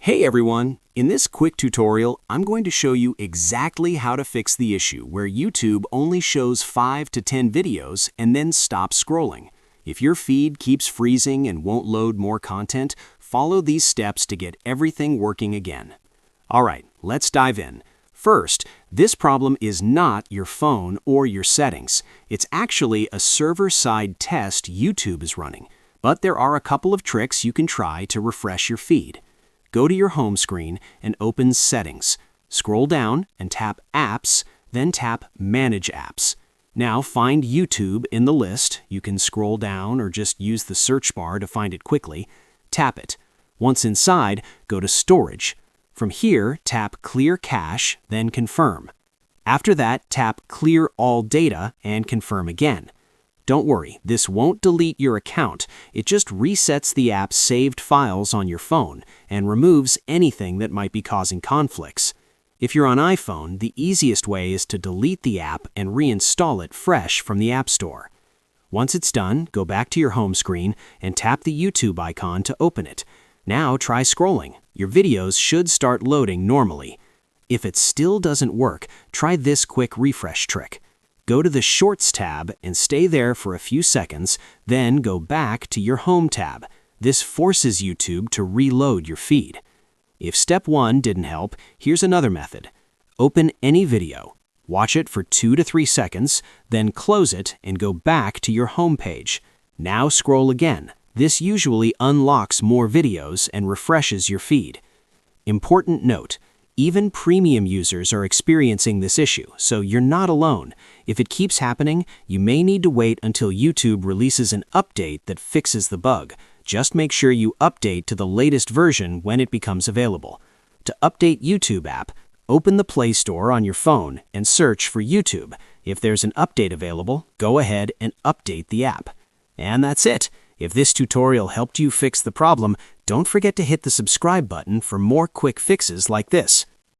Hey everyone! In this quick tutorial, I'm going to show you exactly how to fix the issue where YouTube only shows 5 to 10 videos and then stops scrolling. If your feed keeps freezing and won't load more content, follow these steps to get everything working again. Alright, let's dive in. First, this problem is not your phone or your settings. It's actually a server-side test YouTube is running. But there are a couple of tricks you can try to refresh your feed. Go to your home screen and open Settings. Scroll down and tap Apps, then tap Manage Apps. Now find YouTube in the list. You can scroll down or just use the search bar to find it quickly. Tap it. Once inside, go to Storage. From here, tap Clear Cache, then Confirm. After that, tap Clear All Data and confirm again. Don't worry, this won't delete your account. It just resets the app's saved files on your phone and removes anything that might be causing conflicts. If you're on iPhone, the easiest way is to delete the app and reinstall it fresh from the App Store. Once it's done, go back to your home screen and tap the YouTube icon to open it. Now try scrolling. Your videos should start loading normally. If it still doesn't work, try this quick refresh trick. Go to the Shorts tab and stay there for a few seconds, then go back to your Home tab. This forces YouTube to reload your feed. If step 1 didn't help, here's another method. Open any video, watch it for 2 to 3 seconds, then close it and go back to your home page. Now scroll again. This usually unlocks more videos and refreshes your feed. Important note. Even premium users are experiencing this issue, so you're not alone. If it keeps happening, you may need to wait until YouTube releases an update that fixes the bug. Just make sure you update to the latest version when it becomes available. To update YouTube app, open the Play Store on your phone and search for YouTube. If there's an update available, go ahead and update the app. And that's it. If this tutorial helped you fix the problem, don't forget to hit the subscribe button for more quick fixes like this.